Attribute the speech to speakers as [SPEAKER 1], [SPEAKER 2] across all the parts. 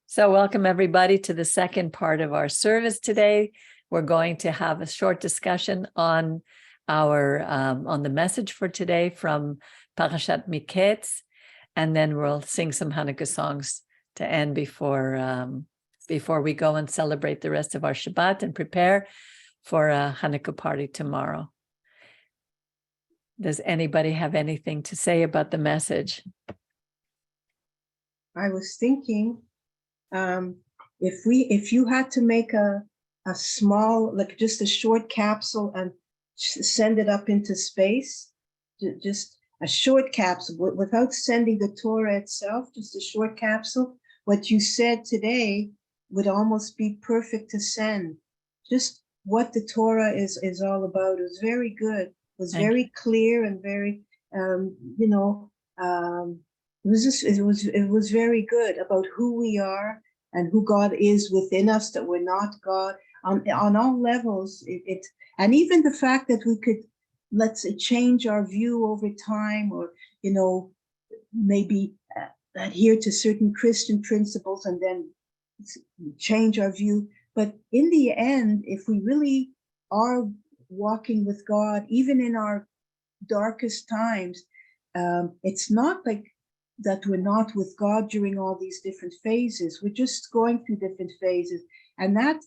[SPEAKER 1] So welcome everybody to the second part of our service today. We're going to have a short discussion on our on the message for today from Parashat Miketz, and then we'll sing some Hanukkah songs to end before we go and celebrate the rest of our Shabbat and prepare for a Hanukkah party tomorrow. Does anybody have anything to say about the message?
[SPEAKER 2] I was thinking, if you had to make a small, like just a short capsule and send it up into space, just a short capsule without sending the Torah itself, just a short capsule, what you said today would almost be perfect to send. Just what the Torah is all about. It was very good. It was very clear and very, it was very good about who we are and who God is within us, that we're not God on all levels. And even the fact that we could, let's say, change our view over time, or maybe adhere to certain Christian principles and then change our view. But in the end, if we really are walking with God, even in our darkest times, it's not like that we're not with God during all these different phases. We're just going through different phases. And that,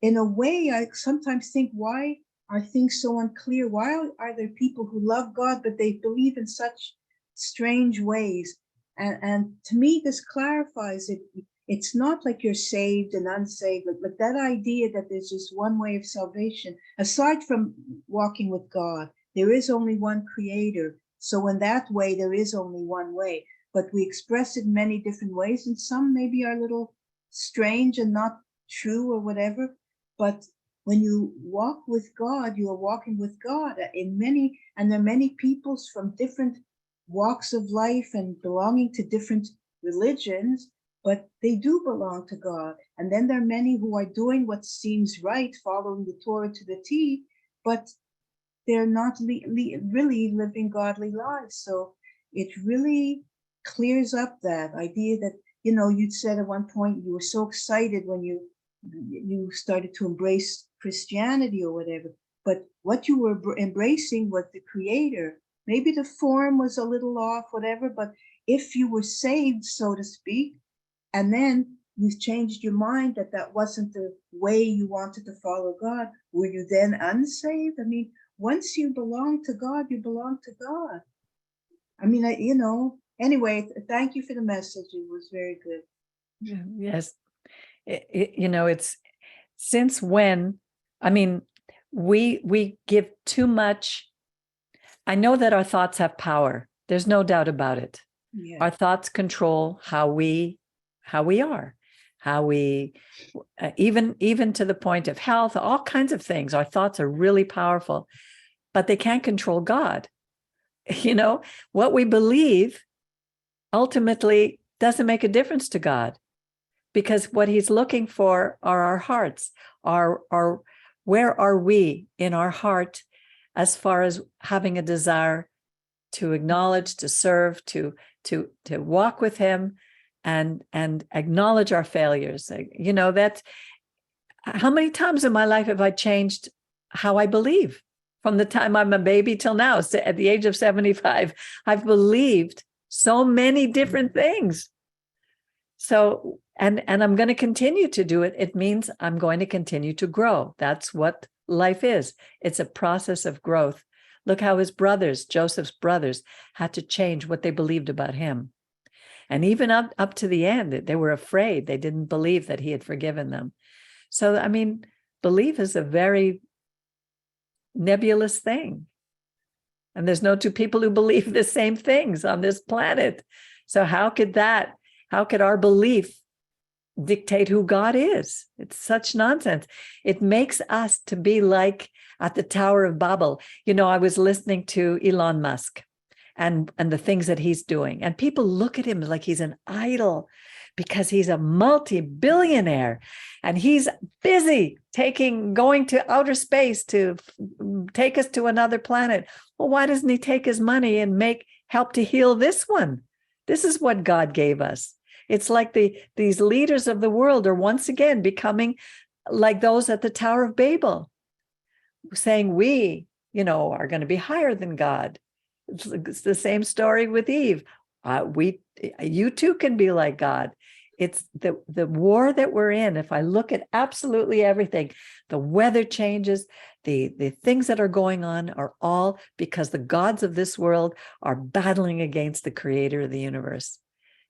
[SPEAKER 2] in a way, I sometimes think, why are things so unclear? Why are there people who love God, but they believe in such strange ways? And to me, this clarifies it. It's not like you're saved and unsaved, but that idea that there's just one way of salvation. Aside from walking with God, there is only one creator. So in that way, there is only one way. But we express it in many different ways, and some maybe are a little strange and not true or whatever. But when you walk with God, you are walking with God and there are many peoples from different walks of life and belonging to different religions, but they do belong to God. And then there are many who are doing what seems right, following the Torah to the T, but they're not really living godly lives. So it really clears up that idea that, you'd said at one point you were so excited when you started to embrace Christianity or whatever, but what you were embracing was the Creator. Maybe the form was a little off, whatever, but if you were saved, so to speak, and then you changed your mind that wasn't the way you wanted to follow God, were you then unsaved? I mean, once you belong to God, you belong to God. I mean, anyway, thank you for the message. It was very good.
[SPEAKER 1] Yes. It's since when, I mean, we give too much. I know that our thoughts have power. There's no doubt about it.
[SPEAKER 2] Yeah.
[SPEAKER 1] Our thoughts control how we are, even to the point of health, all kinds of things. Our thoughts are really powerful, but they can't control God. What we believe ultimately doesn't make a difference to God, because what he's looking for are our hearts. Where are we in our heart as far as having a desire to acknowledge, to serve, to walk with him and acknowledge our failures. That's how many times in my life have I changed how I believe? From the time I'm a baby till now, at the age of 75, I've believed so many different things. So, and I'm going to continue to do it. It means I'm going to continue to grow. That's what life is. It's a process of growth. Look how his brothers, Joseph's brothers, had to change what they believed about him. And even up to the end, they were afraid. They didn't believe that he had forgiven them. So, I mean, belief is a very nebulous thing. And there's no two people who believe the same things on this planet. So how could our belief dictate who God is? It's such nonsense. It makes us to be like at the Tower of Babel. I was listening to Elon Musk and the things that he's doing. And people look at him like he's an idol because he's a multi-billionaire and he's busy going to outer space to take us to another planet. Well, why doesn't he take his money and help to heal this one? This is what God gave us. It's like these leaders of the world are once again becoming like those at the Tower of Babel, saying we, are going to be higher than God. It's the same story with Eve. You too can be like God. It's the war that we're in. If I look at absolutely everything, the weather changes, the things that are going on are all because the gods of this world are battling against the creator of the universe.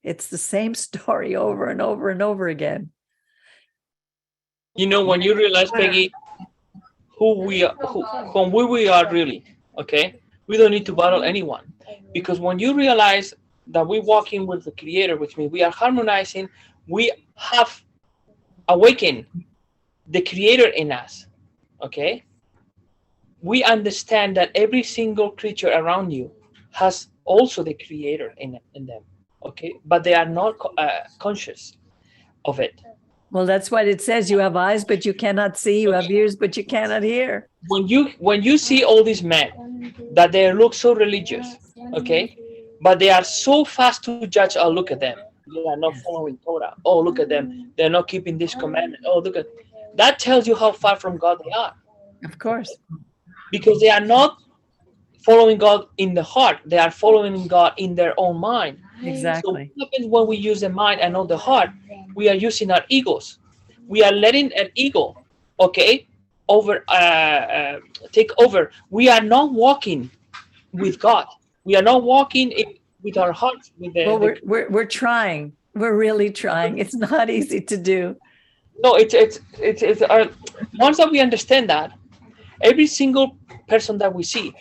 [SPEAKER 1] It's the same story over and over and over again.
[SPEAKER 3] When you realize, Peggy, who we are really, okay? We don't need to battle anyone, because when you realize that we're walking with the creator, which means we are harmonizing, we have awakened the creator in us, okay? We understand that every single creature around you has also the creator in them, okay? But they are not conscious of it.
[SPEAKER 1] Well, that's what it says. You have eyes, but you cannot see. You have ears, but you cannot hear.
[SPEAKER 3] When you see all these men that they look so religious, okay, but they are so fast to judge. Oh, look at them. They are not following Torah. Oh, look at them. They're not keeping this commandment. Oh, look at that. Tells you how far from God they are.
[SPEAKER 1] Of course.
[SPEAKER 3] Because they are not following God in the heart. They are following God in their own mind.
[SPEAKER 1] Exactly.
[SPEAKER 3] So what happens when we use the mind and not the heart? We are using our egos. We are letting an ego, okay, take over. We are not walking with God. We are not walking with our hearts.
[SPEAKER 1] We're trying. We're really trying. It's not easy to do.
[SPEAKER 3] No, it's once that we understand that, every single person that we see,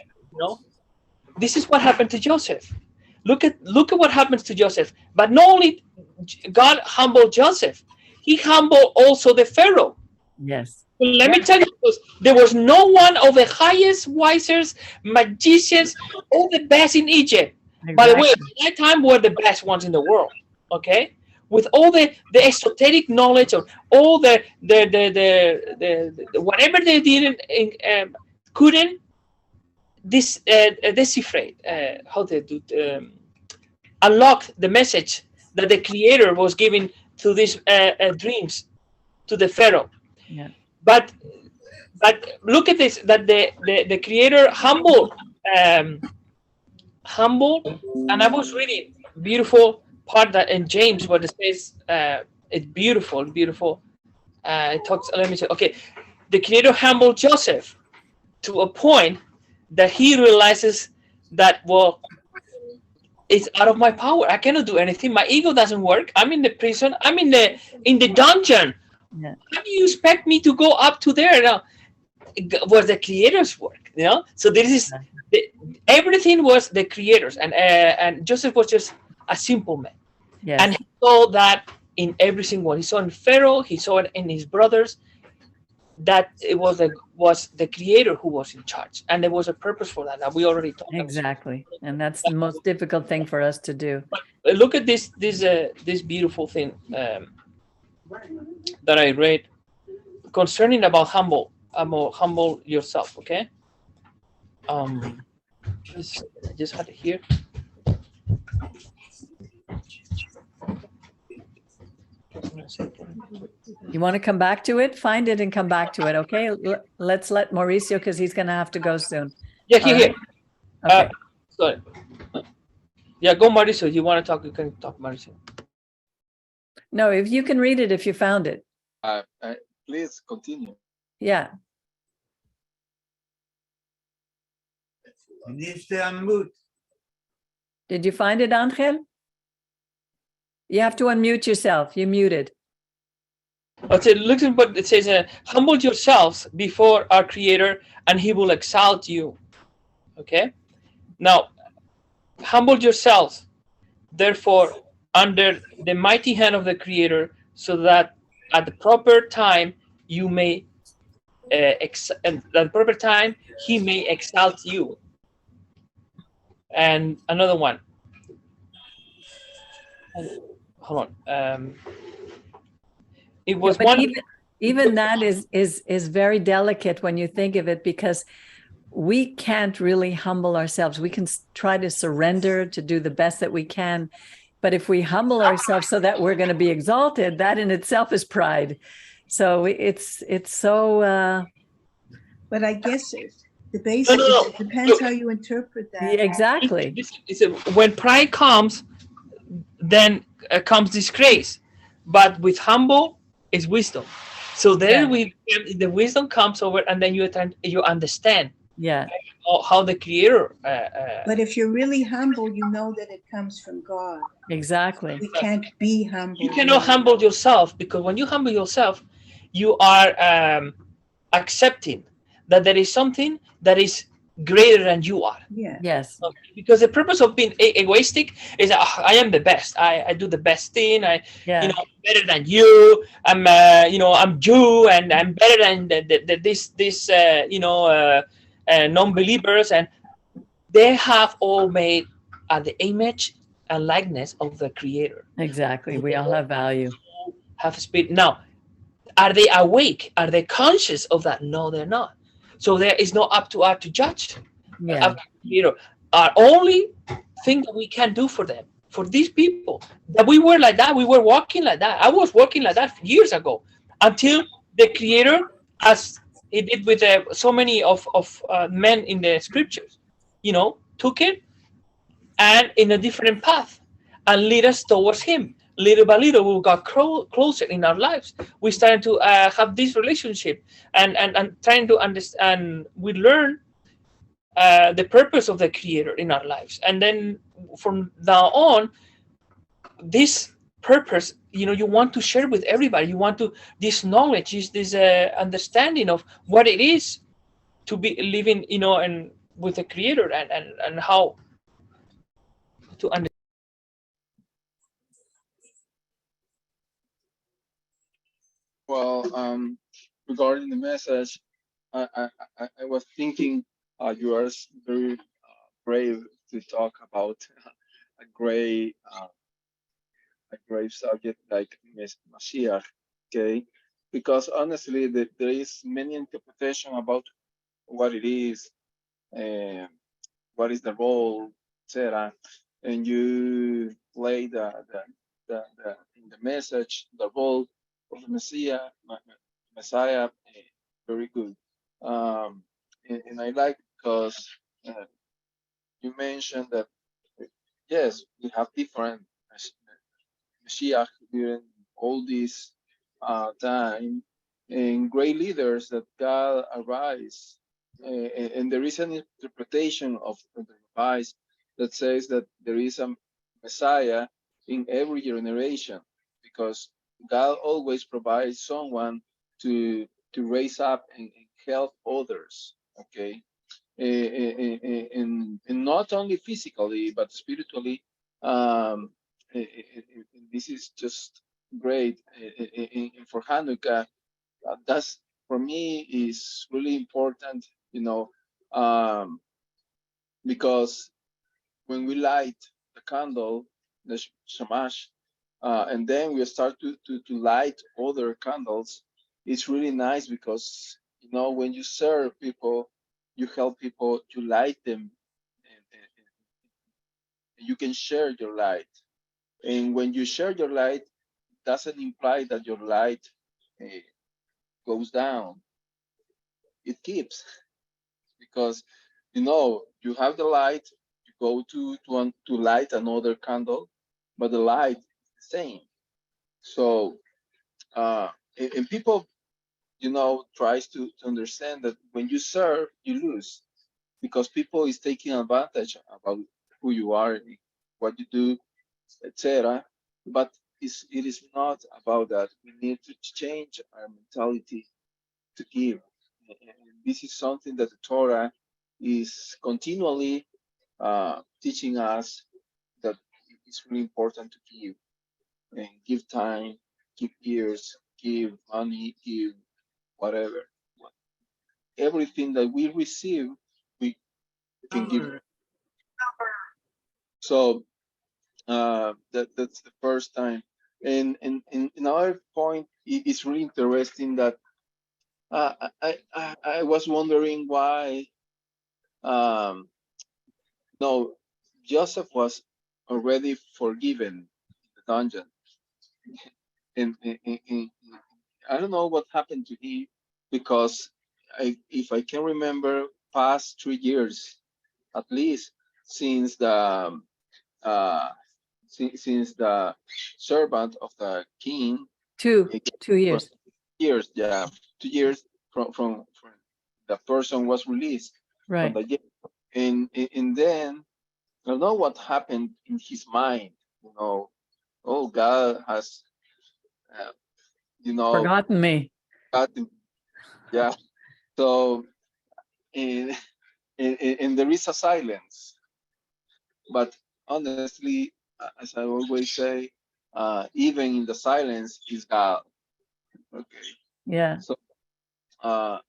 [SPEAKER 3] this is what happened to Joseph. Look at what happens to Joseph. But not only God humbled Joseph, he humbled also the Pharaoh.
[SPEAKER 1] Yes.
[SPEAKER 3] Let me tell you, there was no one of the highest, wisest, magicians, all the best in Egypt. Exactly. By the way, at that time were the best ones in the world. Okay, with all the esoteric knowledge of all the whatever they didn't couldn't decipherate how they do unlock the message that the creator was giving to these dreams to the Pharaoh.
[SPEAKER 1] Yeah.
[SPEAKER 3] But look at this, that the creator humbled, and I was reading beautiful part that in James where it says it's beautiful. It talks, let me say, okay, the creator humbled Joseph to a point that he realizes that, well, it's out of my power. I cannot do anything. My ego doesn't work. I'm in the prison. I'm in the dungeon. Yeah. How do you expect me to go up to there? Now, was the creator's work, So this is everything was the creator's, and Joseph was just a simple man. Yes. And he saw that in every single one. He saw in Pharaoh. He saw it in his brothers. That it was the creator who was in charge, and there was a purpose for that. We already talked
[SPEAKER 1] exactly, and that's the most difficult thing for us to do.
[SPEAKER 3] But look at this beautiful thing that I read concerning about humble yourself. Okay, I just had it here.
[SPEAKER 1] You want to come back to it? Find it and come back to it, okay? Let's let Mauricio, because he's going to have to go soon.
[SPEAKER 3] Yeah, here.
[SPEAKER 1] Okay.
[SPEAKER 3] Sorry. Yeah, go, Mauricio. You want to talk? You can talk, Mauricio.
[SPEAKER 1] No, if you can read it, if you found it.
[SPEAKER 4] Please continue.
[SPEAKER 1] Yeah.
[SPEAKER 5] You need to unmute.
[SPEAKER 1] Did you find it, Angel? You have to unmute yourself. You're muted.
[SPEAKER 3] Okay, look at what it says. Humble yourselves before our Creator, and He will exalt you. Okay? Now, humble yourselves, therefore, under the mighty hand of the Creator, so that at the proper time you may, at the proper time He may exalt you. And another one. Hold on. It was one.
[SPEAKER 1] Even that is very delicate when you think of it, because we can't really humble ourselves. We can try to surrender, to do the best that we can, But if we humble ourselves so that we're going to be exalted, that in itself is pride. So it's so
[SPEAKER 2] But I guess the
[SPEAKER 3] No,
[SPEAKER 2] basic,
[SPEAKER 3] no, no.
[SPEAKER 2] it depends
[SPEAKER 3] Look,
[SPEAKER 2] how you interpret that.
[SPEAKER 1] exactly.
[SPEAKER 3] when pride comes, then comes disgrace. But with humble is wisdom. So there
[SPEAKER 1] Yeah.
[SPEAKER 3] the wisdom comes over, and then you understand
[SPEAKER 1] Yeah.
[SPEAKER 3] how the Creator.
[SPEAKER 2] But if you're really humble, you know that it comes from God.
[SPEAKER 1] Exactly.
[SPEAKER 2] We can't be humble.
[SPEAKER 3] You cannot humble yourself, because when you humble yourself, you are accepting that there is something that is greater than you are.
[SPEAKER 2] Yeah.
[SPEAKER 1] Yes.
[SPEAKER 3] Because the purpose of being egoistic is I am the best. I do the best thing.
[SPEAKER 1] Yeah.
[SPEAKER 3] I'm better than you. I'm I'm Jew, and I'm better than this non-believers, and they have all made the image and likeness of the Creator.
[SPEAKER 1] Exactly. We all have value.
[SPEAKER 3] Have spirit. Now, are they awake? Are they conscious of that? No, they're not. So there is no up to us to judge.
[SPEAKER 1] Yeah.
[SPEAKER 3] Up to the Creator. Our only thing that we can do for them, for these people, that we were like that, we were walking like that. I was walking like that years ago, until the Creator, as he did with so many of men in the scriptures, took it and in a different path and lead us towards him. Little by little, we got closer in our lives. We started to have this relationship, and trying to understand. We learn the purpose of the Creator in our lives, and then from now on, this purpose, you want to share with everybody. You want to this knowledge, this understanding of what it is to be living, and with the Creator, and how to understand.
[SPEAKER 4] Well, regarding the message, I was thinking you are very brave to talk about a great subject like Mashiach, okay? Because honestly, there is many interpretation about what it is, uh, what is the role, etc. And you play the in the message the role of the Messiah, very good. And I like because uh, you mentioned that yes, we have different Mashiach during all this time, and great leaders that God arise. And there is an interpretation of the rabbis that says that there is a Messiah in every generation, because God always provides someone to raise up and help others. Okay, and not only physically but spiritually. Um, this is just great. And for Hanukkah, that's for me is really important, um, because when we light the candle, the shamash, and then we start to light other candles, it's really nice because when you serve people, you help people to light them, and you can share your light. And when you share your light, doesn't imply that your light uh, goes down. It keeps, because you have the light, you go to light another candle, but the light is the same. So and people tries to understand that when you serve, you lose, because people is taking advantage about who you are, what you do, etc. But it is not about that. We need to change our mentality to give. And this is something that the Torah is continually teaching us, that it's really important to give, and give time, give years, give money, give whatever. Everything that we receive, we can give. So that's the first time. And another point is really interesting, that I was wondering why no Joseph was already forgiven, dungeon. And I don't know what happened to him, because if I can remember, past 3 years at least, since the uh, since the servant of the king,
[SPEAKER 1] Two
[SPEAKER 4] eh,
[SPEAKER 1] 2 years.
[SPEAKER 4] years, yeah, 2 years from the person was released from
[SPEAKER 1] Right.
[SPEAKER 4] the jail. And then I don't know what happened in his mind. Oh, God has, uh,
[SPEAKER 1] Forgotten me.
[SPEAKER 4] gotten, yeah. So, and, and there is a silence. But honestly, as I always say, even in the silence is God. Okay.
[SPEAKER 1] Yeah.
[SPEAKER 4] So, uh,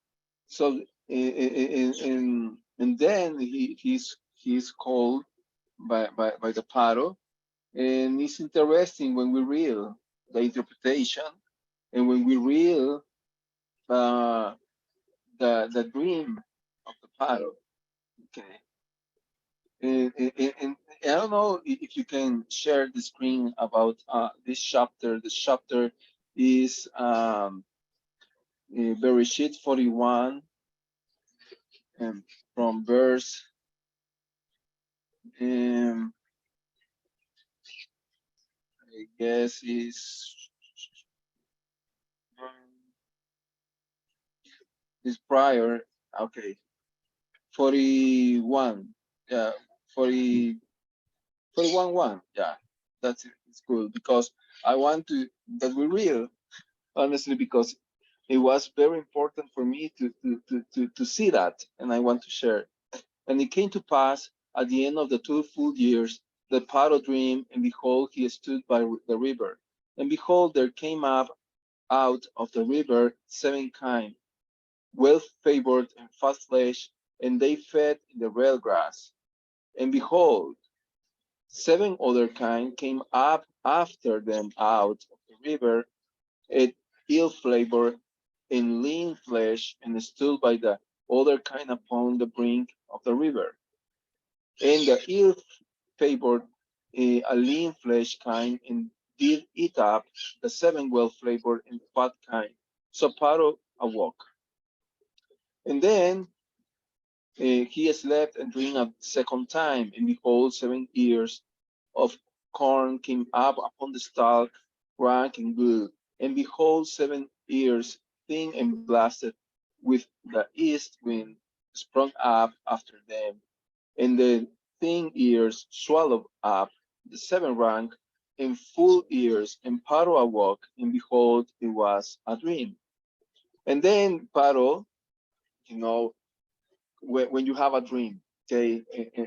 [SPEAKER 4] so and then he's called by the paro, and it's interesting when we read the interpretation, and when we read uh, the dream of the paro. Okay. And I don't know if you can share the screen about this chapter. This chapter is Bereshit 41, and from verse I guess is prior. Okay, 41. Yeah, 40, 41 1. Yeah, that's it. It's cool, because I want to that we real, honestly, because it was very important for me to see that, and I want to share. And it came to pass at the end of the 2 full years, the Paro dreamed, and behold, he stood by the river. And behold, there came up out of the river 7 kine, well favored and fat flesh, and they fed in the real grass. And behold, 7 other kine came up after them out of the river, ate ill flavor and lean flesh, and stood by the other kind upon the brink of the river. And the ill favored a lean flesh kind, and did eat up the 7 well flavored and fat kind. So Paro awoke. And then he slept and dreamed a second time, and behold, 7 ears of corn came up upon the stalk, rank and good. And behold, 7 ears, thin and blasted, with the east wind, sprung up after them. And the thin ears swallowed up the 7 rank and full ears. And Paro awoke, and behold, it was a dream. And then Paro, you know, when you have a dream, okay,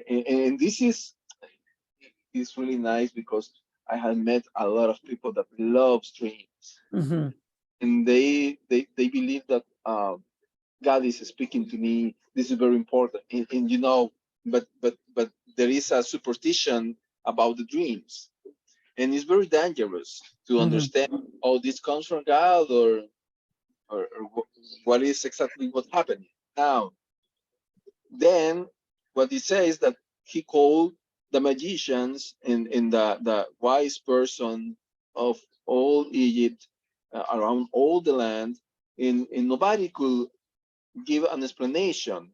[SPEAKER 4] and this is really nice, because I have met a lot of people that love dreams,
[SPEAKER 1] Mm-hmm.
[SPEAKER 4] and they believe that God is speaking to me. This is very important, and but there is a superstition about the dreams, and it's very dangerous to
[SPEAKER 1] Mm-hmm.
[SPEAKER 4] understand. Oh, this comes from God, or what is exactly what happened now. Then what he says that he called the magicians and the wise person of all Egypt, around all the land, and nobody could give an explanation,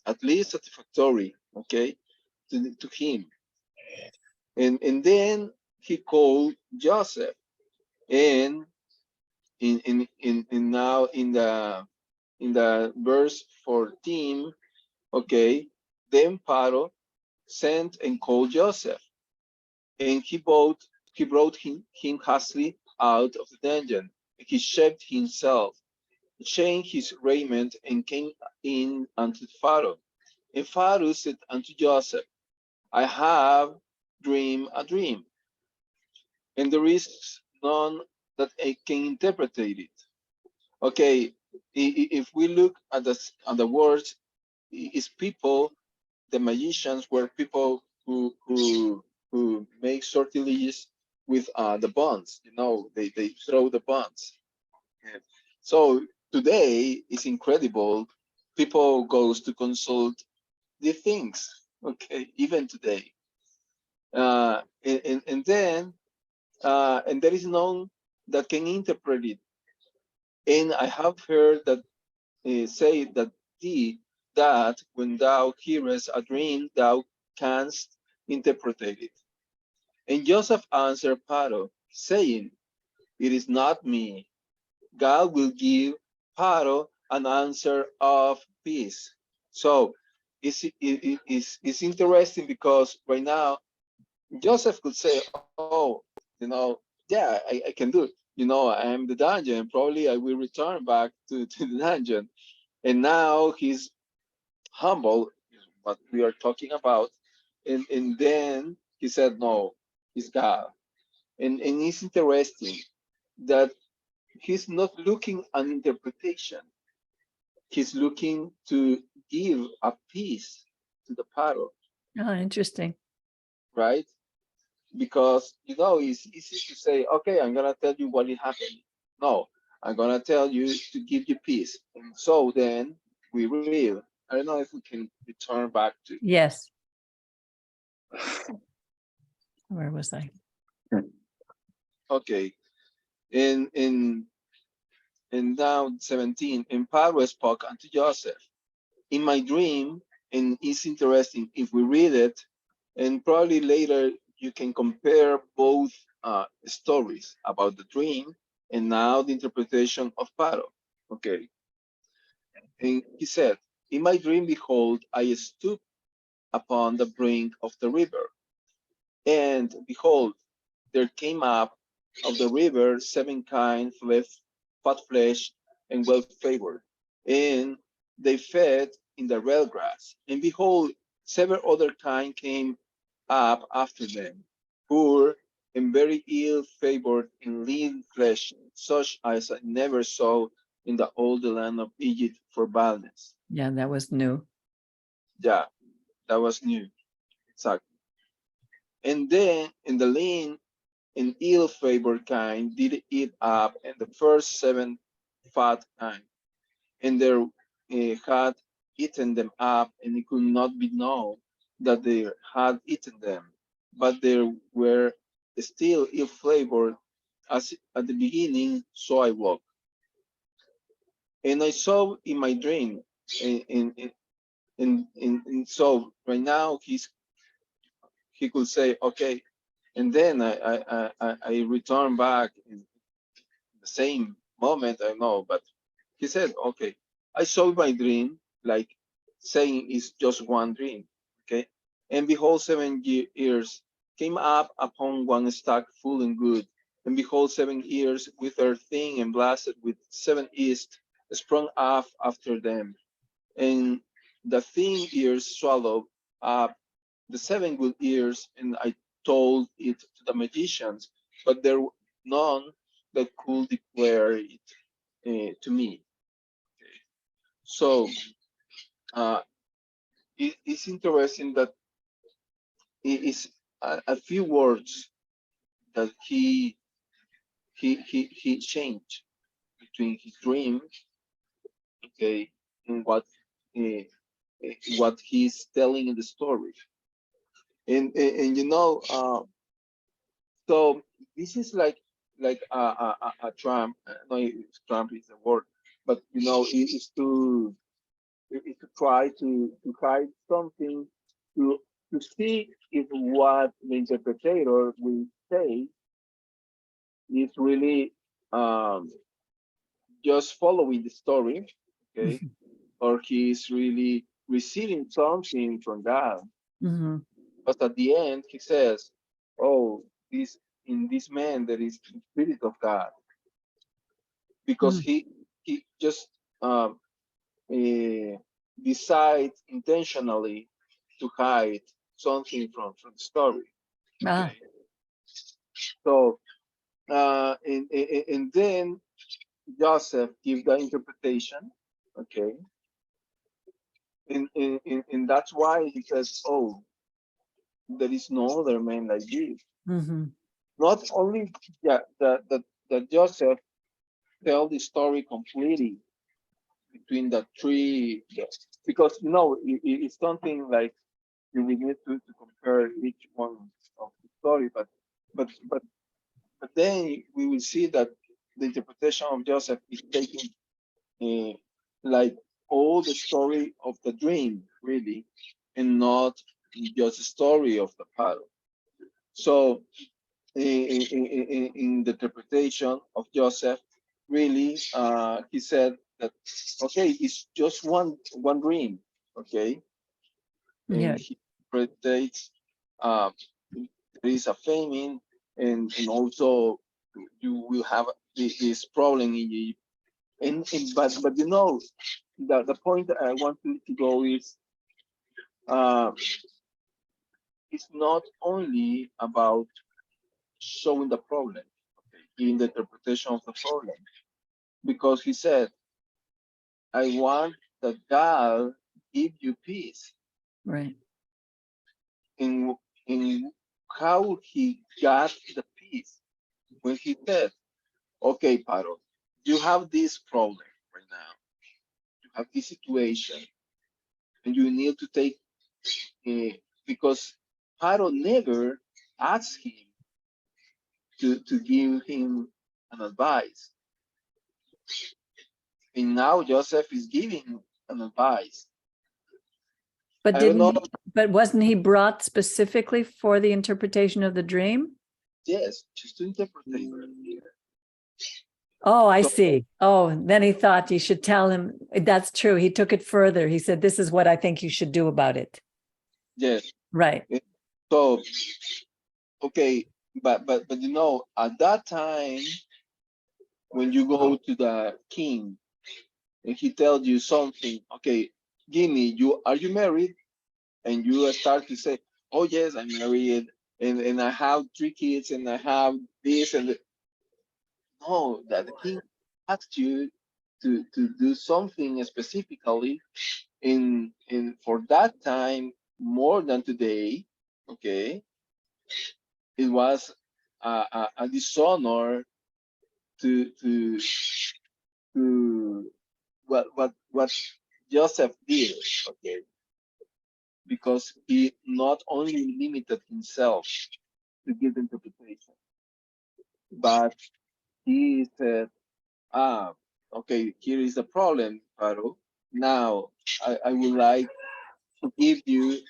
[SPEAKER 4] at least satisfactory, okay, to him. And then he called Joseph, and in now in the verse 14, okay, then Paro sent and called Joseph, and he brought him hastily out of the dungeon. He shaved himself, changed his raiment, and came in unto Pharaoh. And Pharaoh said unto Joseph, I have dreamed a dream, and there is none that can interpret it. Okay, if we look at the words, is people, the magicians were people who make sortilege with the bonds. They throw the bonds. Yeah. So today is incredible. People goes to consult the things. Okay, even today. And then and there is none that can interpret it. And I have heard that say that thee, that when thou hearest a dream, thou canst interpret it. And Joseph answered Pharaoh, saying, it is not me. God will give Pharaoh an answer of peace. So it's interesting because right now Joseph could say, oh, yeah, I can do it. I am the dungeon. Probably I will return back to the dungeon. And now he's humble, what we are talking about. And then he said, no, it's God. And it's interesting that he's not looking at interpretation. He's looking to give a peace to the Pharaoh,
[SPEAKER 1] Oh, interesting.
[SPEAKER 4] right? Because it's easy to say, okay, I'm gonna tell you what happened. No, I'm gonna tell you to give you peace. And so then we read. I don't know if we can return back to.
[SPEAKER 1] Yes. Where was I?
[SPEAKER 4] Okay. In now 17, and Pharaoh spoke unto Joseph in my dream, and it's interesting if we read it, and probably later you can compare both stories about the dream and now the interpretation of Pharaoh. Okay. And he said, in my dream, behold, I stood upon the brink of the river, and behold, there came up of the river 7 kine, fat flesh, and well favored. And they fed in the real grass. And behold, 7 other kine came up after them, poor and very ill favored in lean flesh, such as I never saw in the whole land of Egypt for baldness.
[SPEAKER 1] Yeah, that was new.
[SPEAKER 4] Yeah, that was new. Exactly. And then in the lean and ill-favored kind did eat up, and the first 7 fat kind, and they had eaten them up, and it could not be known that they had eaten them, but they were still ill-flavored as at the beginning. So I woke, and I saw in my dream, and so right now he could say, okay, and then I return back in the same moment, I know, but he said, okay, I saw my dream, like saying it's just one dream, okay? And behold, 7 ears came up upon one stalk full and good, and behold, 7 ears withered thin and blasted with 7 east sprung up after them, and the thin ears swallowed up the 7 good ears, and I told it to the magicians, but there were none that could declare it to me. Okay. So it's interesting that it is a few words that he changed between his dream, okay, and uh, what he's telling in the story, and so this is like a Trump. No, Trump is a word, but it is to try to hide something, to to see if what the interpreter will say is really um, just following the story, okay, or he's really receiving something from God.
[SPEAKER 1] Mm-hmm.
[SPEAKER 4] But at the end, he says, "Oh, this in this man there is the spirit of God," because he just uh, decides intentionally to hide something from the story.
[SPEAKER 1] Ah,
[SPEAKER 4] Okay, so and then Joseph give the interpretation. Okay, and that's why he says, "Oh, there is no other man like you."
[SPEAKER 1] mm-hmm.
[SPEAKER 4] Not only that Joseph tell the story completely between the three, because it's something like you will need to compare each one of the story, but But then we will see that the interpretation of Joseph is taking like all the story of the dream, really, and not just the story of the Pharaoh. So in the interpretation of Joseph, really, he said that, okay, it's just one dream, okay?
[SPEAKER 1] Yeah.
[SPEAKER 4] And he predicts there is a famine, and also you will have this problem in Egypt. And but you know, the point that I want to go is it's not only about showing the problem, okay, in the interpretation of the problem, because he said, I want that God give you peace.
[SPEAKER 1] Right.
[SPEAKER 4] In how he got the peace when he said, okay, Paro, you have this problem right now. You have this situation, and you need to take because Paro never asked him to give him an advice. And now Joseph is giving him an advice.
[SPEAKER 1] But
[SPEAKER 4] I don't know.
[SPEAKER 1] but wasn't he brought specifically for the interpretation of the dream?
[SPEAKER 4] Yes, just to interpret it.
[SPEAKER 1] Oh, I
[SPEAKER 4] So-
[SPEAKER 1] see. Oh, then he thought you should tell him. That's true. He took it further. He said, this is what I think you should do about it.
[SPEAKER 4] Yes.
[SPEAKER 1] Right.
[SPEAKER 4] So, okay, but you know, at that time, when you go to the king and he tells you something, okay, give me, are you married? And you start to say, oh yes, I'm married, and I have 3 kids, and I have this and that. No, that the king asked you to do something specifically in for that time more than today. Okay, it was a dishonor to what Joseph did. Okay, because he not only limited himself to give the interpretation, but he said, okay, here is the problem, Pharaoh. Now I would like to give you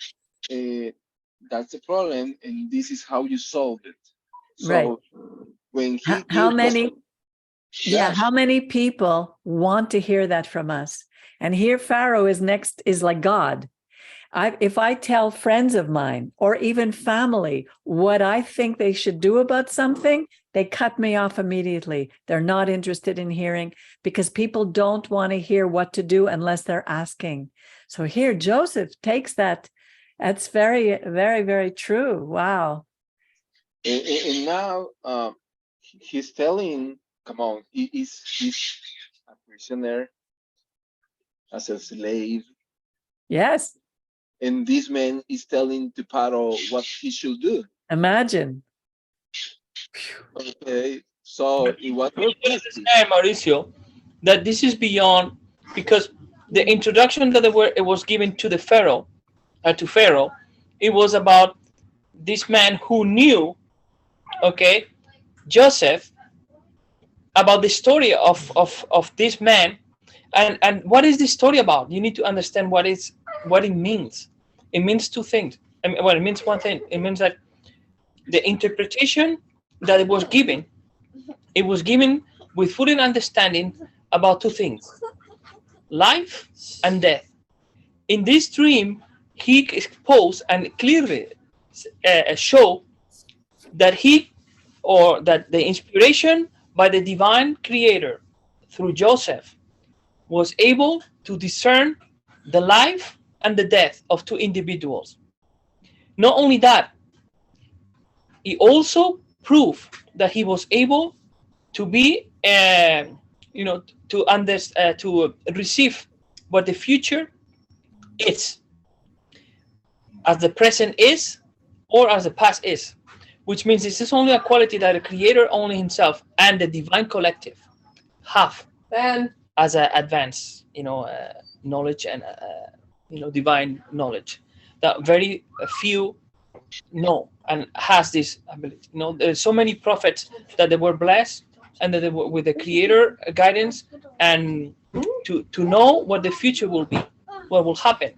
[SPEAKER 4] that's the problem, and this is how you solve it. So
[SPEAKER 1] Right.
[SPEAKER 4] when he
[SPEAKER 1] How
[SPEAKER 4] gives
[SPEAKER 1] many?
[SPEAKER 4] us,
[SPEAKER 1] Yeah. How many people want to hear that from us? And here Pharaoh is like God. If I tell friends of mine or even family what I think they should do about something, they cut me off immediately. They're not interested in hearing because people don't want to hear what to do unless they're asking. So here Joseph takes that. That's very, very, very true. Wow.
[SPEAKER 4] and now he's telling, come on, he's a prisoner as a slave,
[SPEAKER 1] Yes.
[SPEAKER 4] and this man is telling to Pharaoh what he should do.
[SPEAKER 1] Imagine.
[SPEAKER 4] Okay, so it was
[SPEAKER 3] You understand, Mauricio, that this is beyond, because the introduction that it was given to the Pharaoh, to Pharaoh, it was about this man who knew, okay, Joseph, about the story of this man, and what is this story about? You need to understand what it means. It means 2 things. I mean, well, it means one thing. It means that the interpretation that it was given with full understanding about 2 things: life and death. In this dream, he exposed and clearly show that that the inspiration by the divine creator through Joseph was able to discern the life and the death of 2 individuals. Not only that, he also proved that he was able to be, to receive what the future is, as the present is, or as the past is, which means this is only a quality that the creator only himself and the divine collective have, and as an advanced, knowledge and divine knowledge that very few No, and has this ability. You know, there's so many prophets that they were blessed and that they were with the Creator guidance and to know what the future will be, what will happen.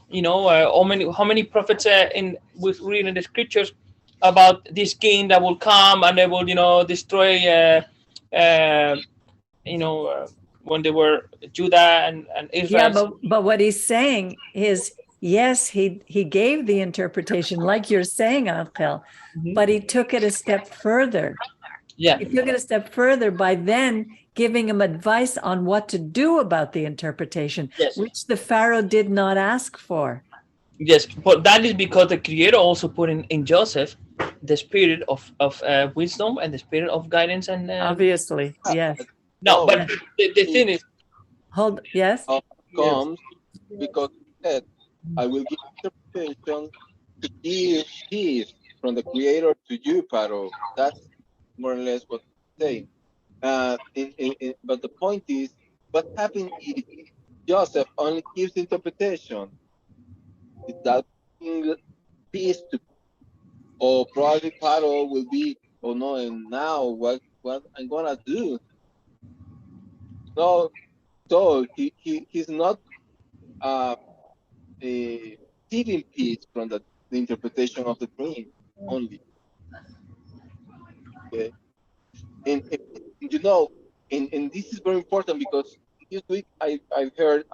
[SPEAKER 3] You know, how many prophets in with reading the scriptures about this king that will come and they will, you know, destroy. Uh, you know, when they were Judah and
[SPEAKER 1] Yeah,
[SPEAKER 3] Israel.
[SPEAKER 1] but what he's saying is, yes, he gave the interpretation like you're saying, Angel,
[SPEAKER 3] Mhm.
[SPEAKER 1] but he took it a step further.
[SPEAKER 3] Yeah.
[SPEAKER 1] He took it a step further by then giving him advice on what to do about the interpretation,
[SPEAKER 3] Yes.
[SPEAKER 1] which the Pharaoh did not ask for.
[SPEAKER 3] Yes, but that is because the Creator also put in Joseph the spirit of wisdom and the spirit of guidance and
[SPEAKER 1] Obviously, yes.
[SPEAKER 3] no,
[SPEAKER 4] No,
[SPEAKER 3] but the thing is,
[SPEAKER 1] Yes.
[SPEAKER 3] yes,
[SPEAKER 4] comes because he said, I will give interpretation to give peace from the Creator to you, Pharaoh. That's more or less what he's saying. But the point is, what happened if Joseph only gives interpretation? Is that bring peace to, or probably Pharaoh will be, oh no, and now what I'm gonna do? No, so he's not uh, giving peace from the interpretation of the dream only. Okay, and you know, and this is very important because this week I've heard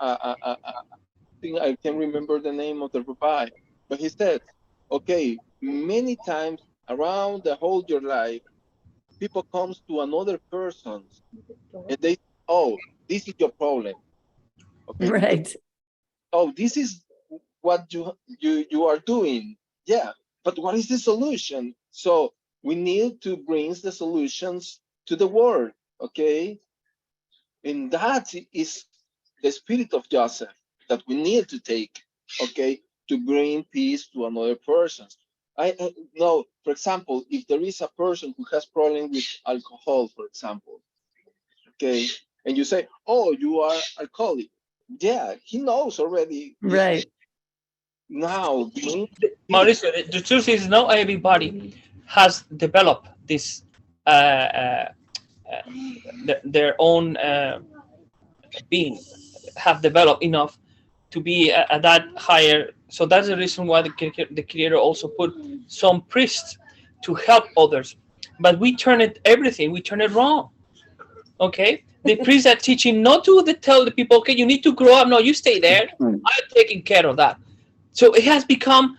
[SPEAKER 4] think I can remember the name of the rabbi, but he said, okay, many times around the whole your life, people comes to another person and they, oh, this is your problem. Okay,
[SPEAKER 1] Right.
[SPEAKER 4] oh, this is what you are doing. Yeah, but what is the solution? So we need to bring the solutions to the world. Okay, and that is the spirit of Joseph that we need to take. Okay, to bring peace to another person. I know, for example, if there is a person who has problem with alcohol, for example, okay, and you say, oh, you are alcoholic. Yeah, he knows already this.
[SPEAKER 1] Right.
[SPEAKER 4] Now,
[SPEAKER 3] Mauricio, the truth is not everybody has developed this uh, uh, their own being, have developed enough to be at that higher. So that's the reason why the Creator also put some priests to help others. But we turn it everything. We turn it wrong. Okay, the priests are teaching not to tell the people, okay, you need to grow up. No, you stay there. I'm taking care of that. So it has become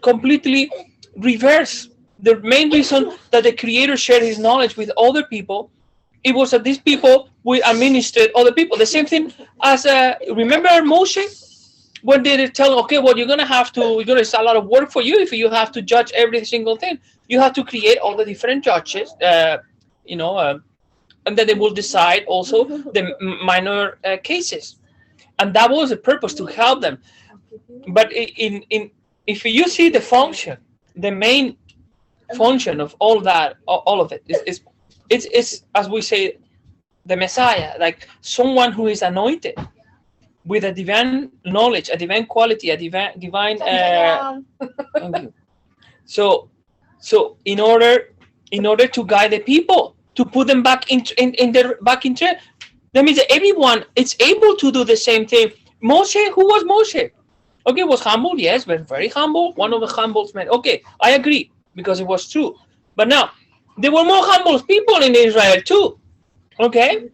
[SPEAKER 3] completely reverse. The main reason that the Creator shared His knowledge with other people, it was that these people will administrate other people. The same thing as remember Moshe, when they tell, okay, well, you're gonna have to, you're gonna, it's a lot of work for you if you have to judge every single thing. You have to create all the different judges, you know, and then they will decide also the minor cases, and that was the purpose, to help them. But in if you see the function, the main function of all that, all of it is it's as we say, the Messiah, like someone who is anointed with a divine knowledge, a divine quality, a divine so in order to guide the people, to put them back in their back into, that means that everyone is able to do the same thing. Moshe, who was Moshe? Okay, was humble, yes, but very humble, one of the humblest men. Okay, I agree, because it was true. But now there were more humble people in Israel too. Okay,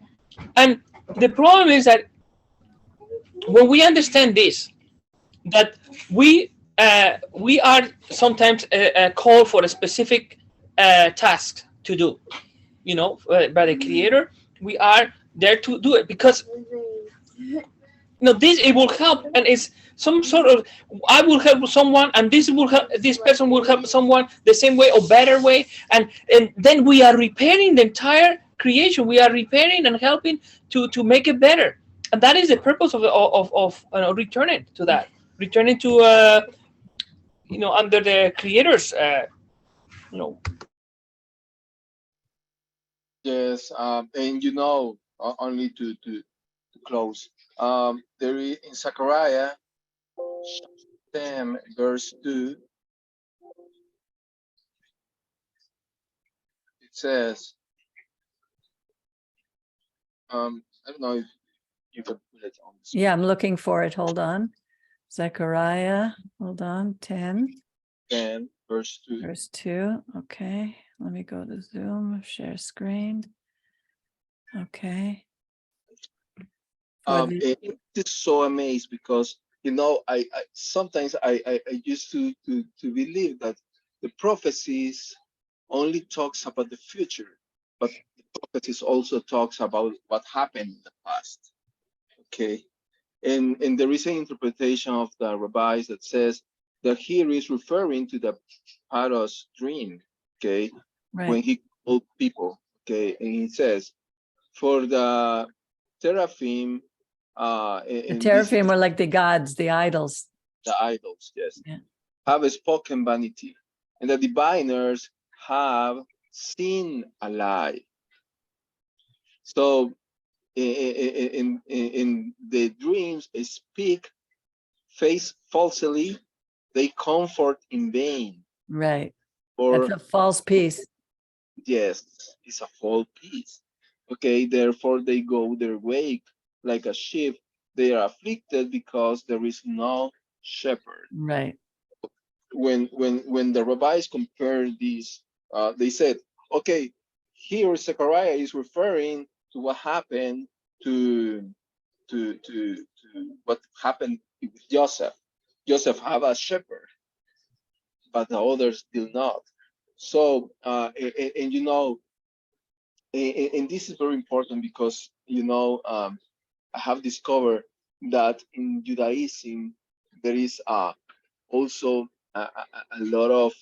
[SPEAKER 3] and the problem is that when we understand this, that we are sometimes called for a specific task to do, you know, by the Creator. We are there to do it because, you know, this, it will help, and it's some sort of, I will help someone, and this will help, this person will help someone the same way or better way, and then we are repairing the entire creation. We are repairing and helping to make it better, and that is the purpose of returning to that, returning to you know, under the Creator's you know.
[SPEAKER 4] yes, and you know, only to close, there is in Zechariah 10 verse 2, it says, I don't know if you can put it on the screen.
[SPEAKER 1] Yeah, I'm looking for it. Hold on. Zechariah, hold on, 10,
[SPEAKER 4] 10, verse 2.
[SPEAKER 1] verse 2. Okay, let me go to Zoom, share screen. Okay. For the-
[SPEAKER 4] I'm just so amazed because I sometimes I used to believe that the prophecies only talks about the future, but the prophecies also talks about what happened in the past. Okay, and there is an interpretation of the rabbis that says that here is referring to the Pharaoh's dream. Okay, when
[SPEAKER 1] right.
[SPEAKER 4] he called people. Okay, and he says, for the teraphim,
[SPEAKER 1] The
[SPEAKER 4] and this
[SPEAKER 1] teraphim were like the gods, the idols.
[SPEAKER 4] the idols, yes,
[SPEAKER 1] Yeah.
[SPEAKER 4] have spoken vanity, and the diviners have seen a lie. So in the dreams speak face falsely, they comfort in vain.
[SPEAKER 1] Right.
[SPEAKER 4] Or
[SPEAKER 1] That's a false piece.
[SPEAKER 4] yes, it's a false peace. Okay, therefore they go their way like a sheep. They are afflicted because there is no shepherd.
[SPEAKER 1] Right.
[SPEAKER 4] When the rabbis compared these, they said, okay, here Zechariah is referring to what happened to what happened with Joseph. Joseph had a shepherd, but the others did not. So and this is very important because I have discovered that in Judaism there is also a lot of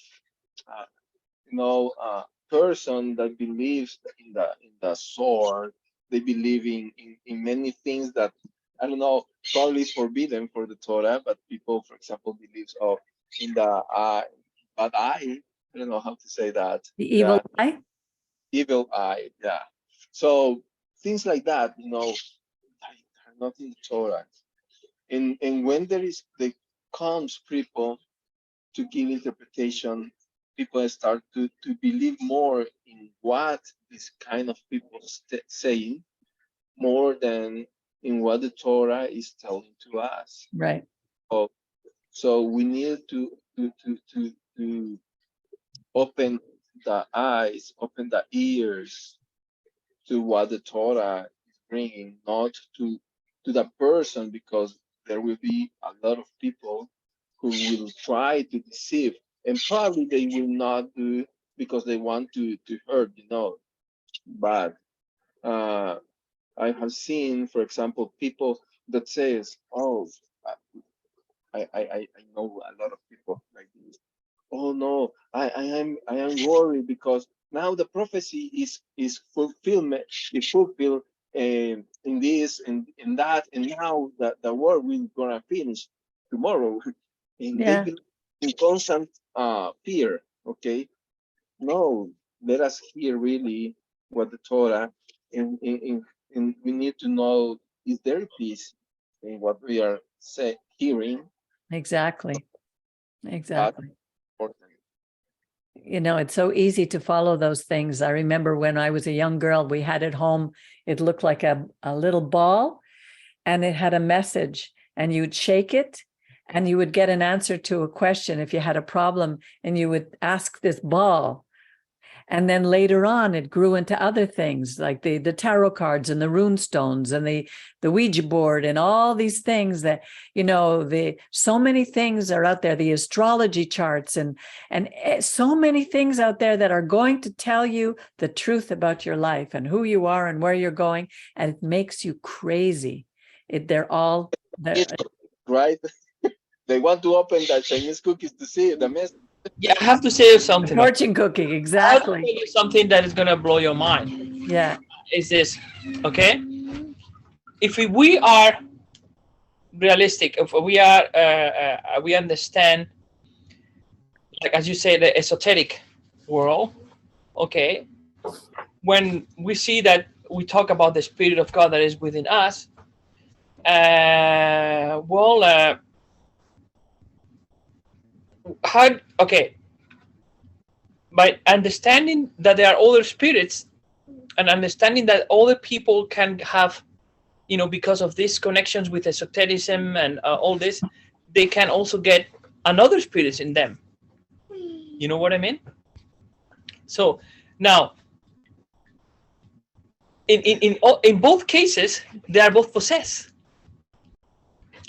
[SPEAKER 4] uh, person that believes in the sword. They believe in many things that I don't know, probably is forbidden for the Torah, but people, for example, believes in the bad eye. I don't know how to say that.
[SPEAKER 1] The evil eye.
[SPEAKER 4] Evil eye, yeah. So things like that, are not in the Torah. And when there comes people to give interpretation, people start to believe more in what this kind of people saying more than in what the Torah is telling to us.
[SPEAKER 1] Right.
[SPEAKER 4] So we need to open the eyes, open the ears to what the Torah is bringing, not to the person, because there will be a lot of people who will try to deceive, and probably they will not do because they want to hurt, But I have seen, for example, people that says, "Oh, I know a lot of people like this. Oh no, I am worried because now the prophecy is fulfillment, is fulfilled in this and in that, and now the war will gonna finish tomorrow." And they
[SPEAKER 1] Yeah.
[SPEAKER 4] be in constant fear. Okay, no, let us hear really what the Torah, and we need to know, is there peace in what we are hearing?
[SPEAKER 1] Exactly. Exactly.
[SPEAKER 4] Important.
[SPEAKER 1] It's so easy to follow those things. I remember when I was a young girl, we had at home, it looked like a little ball, and it had a message, and you'd shake it and you would get an answer to a question if you had a problem, and you would ask this ball. And then later on, it grew into other things like the tarot cards and the rune stones and the Ouija board and all these things that, so many things are out there, the astrology charts and so many things out there that are going to tell you the truth about your life and who you are and where you're going. And it makes you crazy. They're all there.
[SPEAKER 4] Right? They want to open the Chinese cookies to see the mess.
[SPEAKER 3] Yeah, I have to say something.
[SPEAKER 1] Fortune cooking,
[SPEAKER 3] I have to
[SPEAKER 1] exactly.
[SPEAKER 3] tell you something that is gonna blow your mind.
[SPEAKER 1] Yeah.
[SPEAKER 3] Is this okay? If we are realistic, if we understand, like as you say, the esoteric world, okay, when we see that we talk about the Spirit of God that is within us, how, okay, by understanding that there are other spirits, and understanding that other people can have, because of these connections with esotericism and all this, they can also get another spirits in them. You know what I mean? So now, in both cases, they are both possessed.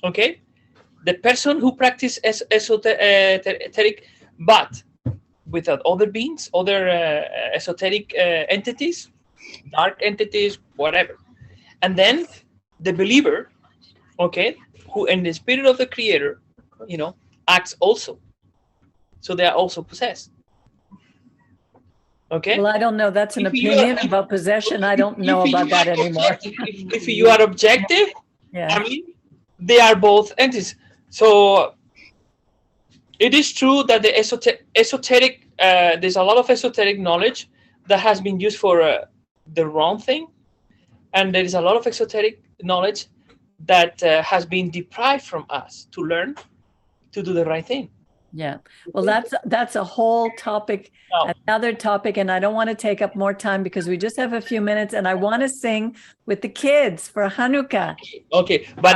[SPEAKER 3] Okay, the person who practices esoteric, but without other beings, other esoteric entities, dark entities, whatever, and then the believer, okay, who in the spirit of the Creator, acts also. So they are also possessed. Okay.
[SPEAKER 1] Well, I don't know. That's an opinion about possession. I don't know about that anymore.
[SPEAKER 3] If you are objective,
[SPEAKER 1] Yeah.
[SPEAKER 3] I mean, they are both entities. So it is true that the esoteric, there's a lot of esoteric knowledge that has been used for the wrong thing, and there is a lot of esoteric knowledge that has been deprived from us to learn to do the right thing.
[SPEAKER 1] Yeah. Well, that's a whole topic, another topic, and I don't want to take up more time because we just have a few minutes, and I want to sing with the kids for Hanukkah.
[SPEAKER 3] Okay, but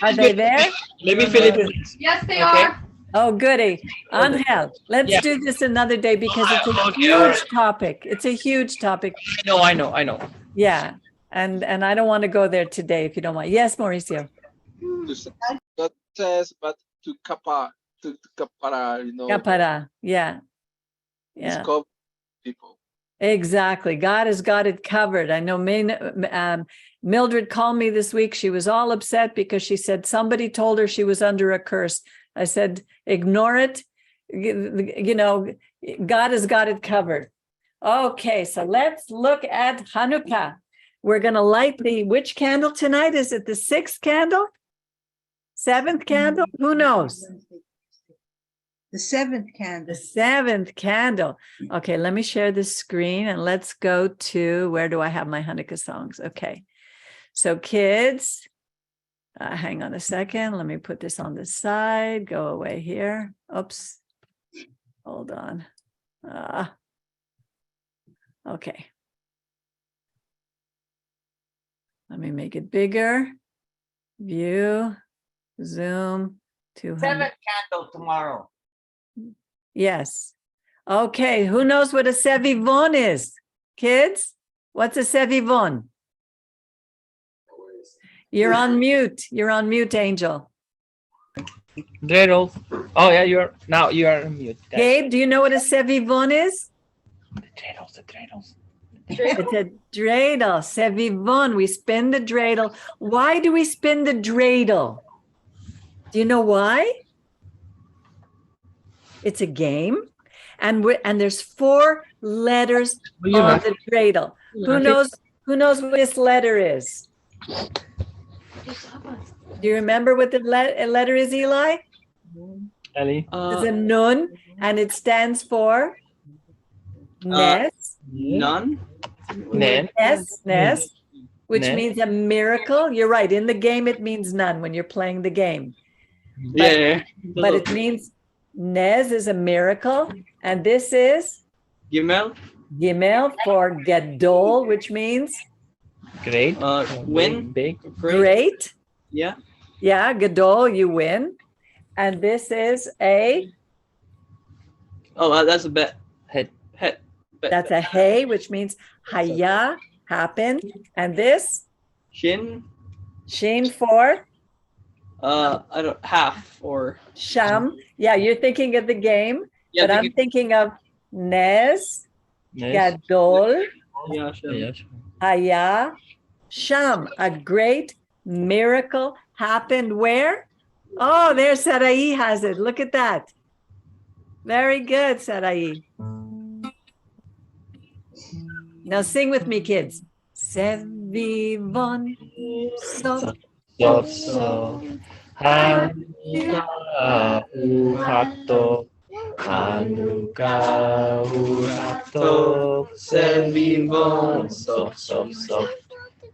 [SPEAKER 1] are they there?
[SPEAKER 3] Let me finish this.
[SPEAKER 5] Yes, they are.
[SPEAKER 1] Oh, goody. Angel, let's do this another day because it's a huge topic. It's a huge topic.
[SPEAKER 3] I know.
[SPEAKER 1] Yeah. And I don't want to go there today, if you don't mind. Yes, Mauricio.
[SPEAKER 4] God says, but to kapara,
[SPEAKER 1] Kapara. Yeah. Yeah.
[SPEAKER 4] Cover people.
[SPEAKER 1] Exactly. God has got it covered. I know Mildred called me this week. She was all upset because she said somebody told her she was under a curse. I said, ignore it. God has got it covered. Okay, so let's look at Hanukkah. We're going to light which candle tonight? Is it the 6th candle? 7th candle? Who knows?
[SPEAKER 2] The 7th candle.
[SPEAKER 1] The 7th candle. Okay, let me share this screen and let's go to, where do I have my Hanukkah songs? Okay, so kids, hang on a second. Let me put this on the side. Go away here. Oops. Hold on. Okay. Let me make it bigger. View, zoom, 200.
[SPEAKER 6] 7th candle tomorrow.
[SPEAKER 1] Yes. Okay. Who knows what a sevivon is? Kids, what's a sevivon? You're on mute. You're on mute, Angel.
[SPEAKER 3] Dreidel. Oh yeah, you are on mute. Guys.
[SPEAKER 1] Gabe, do you know what a sevivon is?
[SPEAKER 3] The dreidels.
[SPEAKER 1] It's a dreidel, sevivon. We spin the dreidel. Why do we spin the dreidel? Do you know why? It's a game, and there's 4 letters on the dreidel. Who knows what this letter is? Do you remember what the letter is, Eli?
[SPEAKER 3] Ellie.
[SPEAKER 1] It's a nun, and it stands for Nes.
[SPEAKER 6] None.
[SPEAKER 1] Nes, which
[SPEAKER 3] Nes.
[SPEAKER 1] means a miracle. You're right. In the game, it means none when you're playing the game.
[SPEAKER 6] Yeah.
[SPEAKER 1] But it means Nes is a miracle, and this is
[SPEAKER 6] Gimel.
[SPEAKER 1] Gimel for Gadol, which means
[SPEAKER 3] Great.
[SPEAKER 6] Win.
[SPEAKER 3] Big.
[SPEAKER 1] great.
[SPEAKER 6] Yeah.
[SPEAKER 1] Yeah, Gadol, you win. And this is a,
[SPEAKER 6] Oh, that's a bet.
[SPEAKER 3] Head.
[SPEAKER 1] that's a hey, which means haya, happened. And this,
[SPEAKER 6] Shin.
[SPEAKER 1] Shin for
[SPEAKER 6] I don't half or
[SPEAKER 1] Sham. Yeah, you're thinking of the game,
[SPEAKER 6] yeah.
[SPEAKER 1] but I'm thinking of Nes, Gadol,
[SPEAKER 6] Yeah, sure.
[SPEAKER 1] haya, Sham. A great miracle happened where? Oh, there Sarai has it. Look at that. Very good, Sarai. Now sing with me, kids. Sevivon so.
[SPEAKER 3] So Hanukkah Uhato Hanukkah Uhato Sevivon so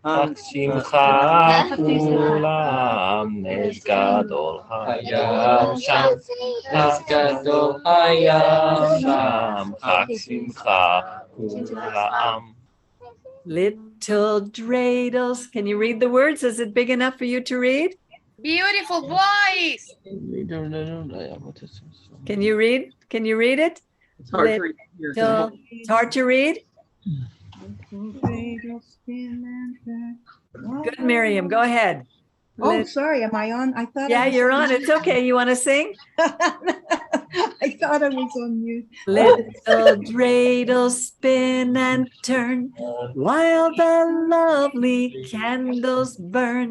[SPEAKER 5] רק שמחה כולם, נס גדול היה שם, נס גדול היה שם, רק שמחה כולם.
[SPEAKER 1] Little dreidels. Can you read the words? Is it big enough for you to read?
[SPEAKER 7] Beautiful voice.
[SPEAKER 1] Can you read? Can you read it?
[SPEAKER 6] It's hard to read here.
[SPEAKER 1] Little- It's hard to read. Good, Miriam. Go ahead.
[SPEAKER 2] Oh, sorry. Am I on? I thought. I
[SPEAKER 1] Yeah,
[SPEAKER 2] was
[SPEAKER 1] you're on. It's okay. You want to sing?
[SPEAKER 2] I thought I was on mute.
[SPEAKER 1] Little dreidels spin and turn while the lovely candles burn.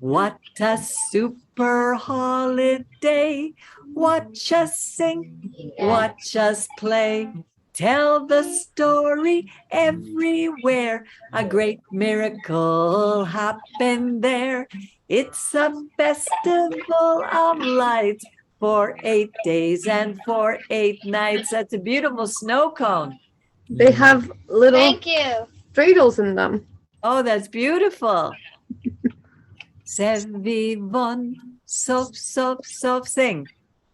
[SPEAKER 1] What a super holiday. Watch us sing, watch us play. Tell the story everywhere. A great miracle happened there. It's a festival of lights for 8 days and for 8 nights. That's a beautiful snow cone.
[SPEAKER 8] They have little
[SPEAKER 7] Thank you.
[SPEAKER 8] dreidels in them.
[SPEAKER 1] Oh, that's beautiful. Sevivon, sof, sof, sof, sing.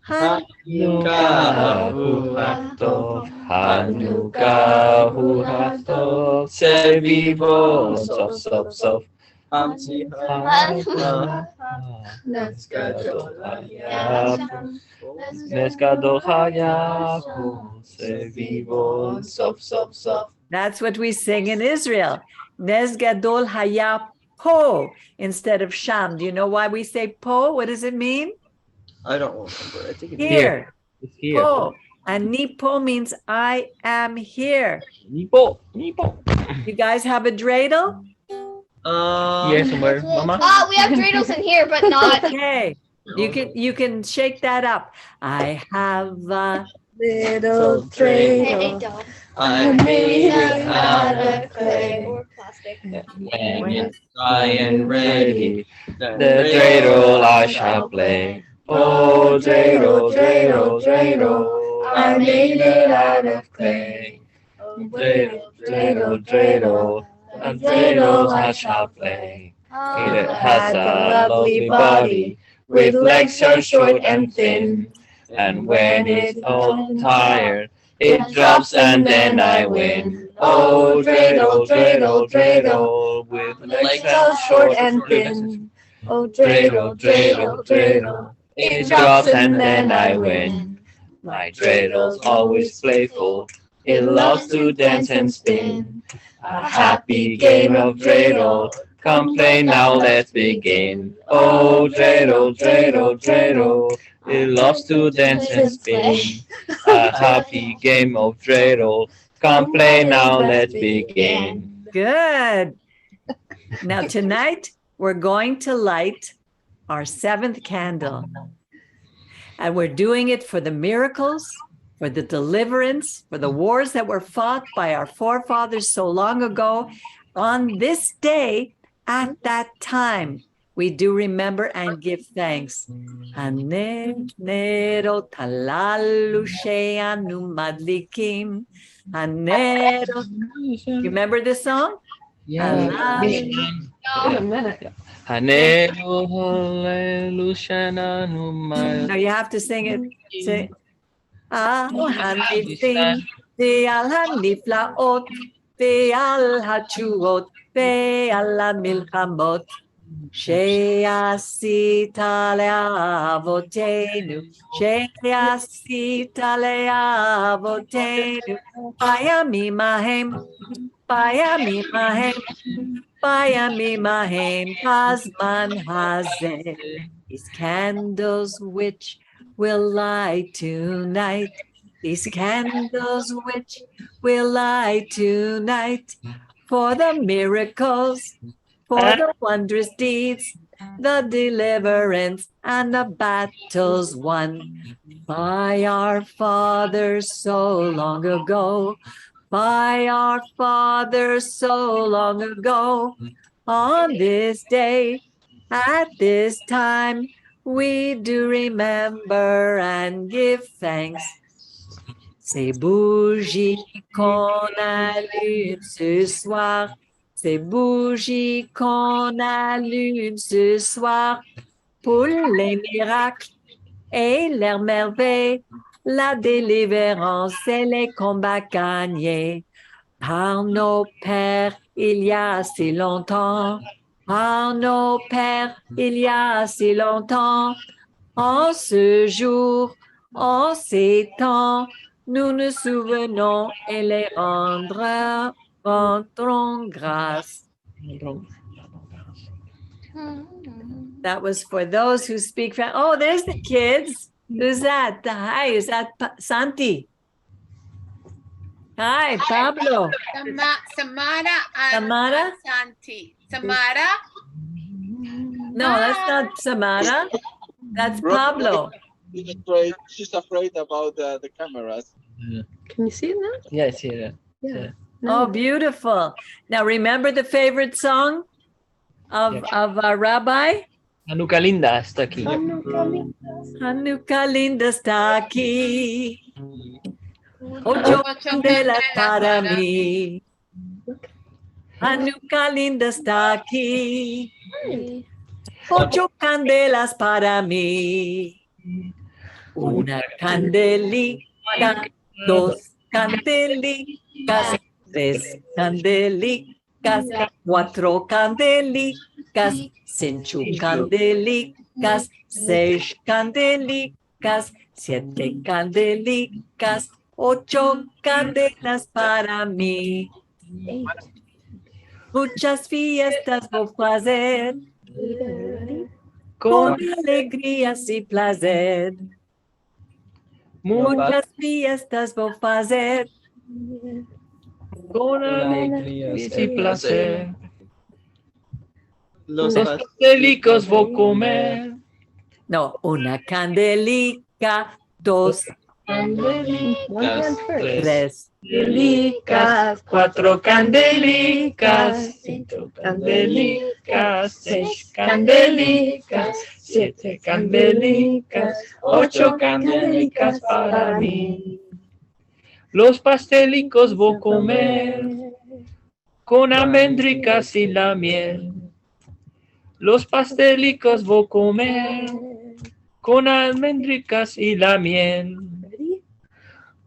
[SPEAKER 5] Hanukkah hu haTov, Hanukkah hu haTov, Sevivo, sof, sof, sof. Nes gadol hayavu, Nes gadol hayavu, Sevivo, sof, sof, sof.
[SPEAKER 1] That's what we sing in Israel. Nes gadol haya po instead of sham. Do you know why we say po? What does it mean?
[SPEAKER 6] I don't remember. I think it's
[SPEAKER 1] Here.
[SPEAKER 5] It's here.
[SPEAKER 1] Po. And nipo means I am here.
[SPEAKER 5] Nipo, Nipo.
[SPEAKER 1] You guys have a dreidel?
[SPEAKER 5] Yes, somewhere, Mama.
[SPEAKER 7] We have dreidels in here, but not.
[SPEAKER 1] Okay. You can shake that up. I have a
[SPEAKER 8] Little
[SPEAKER 7] They
[SPEAKER 8] dreidel.
[SPEAKER 7] don't.
[SPEAKER 6] I made it out of
[SPEAKER 7] clay or plastic.
[SPEAKER 5] When it's dry and ready, the dreidel I shall play. Oh, dreidel, dreidel, dreidel, I made it out of clay. Dreidel, dreidel, dreidel, a dreidel I shall play. It has a lovely body, with legs so short and thin. And when it's all tired, it drops and then I win. Oh, dreidel, dreidel, dreidel, with legs so short and thin.
[SPEAKER 8] Oh,
[SPEAKER 5] Dreidel, dreidel, dreidel, it drops and then I win. My dreidel's always playful, it loves to dance and spin. A happy game of dreidel, come play now, let's begin. Oh, dreidel, dreidel, dreidel, it loves to dance and spin. A happy game of dreidel, come play now, let's begin.
[SPEAKER 1] good. Now tonight we're going to light our 7th candle. And we're doing it for the miracles, for the deliverance, for the wars that were fought by our forefathers so long ago. On this day, at that time, we do remember and give thanks. Hanero talalu she'anu madlikim. Hanero. Remember this song?
[SPEAKER 8] In a minute.
[SPEAKER 5] Hanelu, halelu, shananu,
[SPEAKER 1] No, you have to sing it. Sing. Hanifim, ve'al haniflaot, ve'al hatshuot, ve'al hamilchamot, she'asita le'avotenu, she'asita le'avotenu, bayamim ahem, bayamim ahem, bayamim ahem, hazman hazeh. These candles which will light tonight, these candles which will light tonight, for the miracles, for the wondrous deeds, the deliverance and the battles won by our fathers so long ago, by our fathers so long ago. On this day, at this time, we do remember and give thanks. Ces bougies qu'on allume ce soir, Ces bougies qu'on allume ce soir pour les miracles et leurs merveilles, la délivrance et les combats gagnés. Par nos pères, il y a si longtemps, par nos pères, il y a si longtemps, en ce jour, en ces temps, nous nous souvenons et les rendrons grâce. That was for those who speak French. Oh, there's the kids. Who's that? Hi, is that Santi? Hi, Pablo.
[SPEAKER 7] Samara and
[SPEAKER 1] Samara?
[SPEAKER 7] Santi. Samara?
[SPEAKER 1] No, that's not Samara. That's
[SPEAKER 4] Rose,
[SPEAKER 1] Pablo.
[SPEAKER 4] she's afraid about the cameras.
[SPEAKER 8] Can you see it now?
[SPEAKER 5] Yeah, I see that.
[SPEAKER 8] Yeah.
[SPEAKER 1] Oh, beautiful. Now, remember the favorite song of Rabbi?
[SPEAKER 5] Hanukkah linda está aquí.
[SPEAKER 1] Hanukkah linda está aquí. Ocho candelas para mí. Hanukkah linda está aquí. Ocho candelas para mí. Una candelita, dos candelicas, tres candelicas, cuatro candelicas, cinco candelicas, seis candelicas, siete candelicas, ocho candelas para mí. Muchas fiestas voy a hacer con alegrías y placer. Muchas fiestas voy a hacer
[SPEAKER 5] con alegría y placer.
[SPEAKER 6] Los
[SPEAKER 5] pastelicos voy a comer.
[SPEAKER 1] No, una candelica, dos,
[SPEAKER 5] Candelicas,
[SPEAKER 1] tres,
[SPEAKER 5] candelicas, cuatro candelicas, cinco candelicas, seis candelicas, siete candelicas, ocho candelicas para mí. Los pastelicos voy a comer con almendricas y la miel. Los pastelicos voy a comer con almendricas y la miel.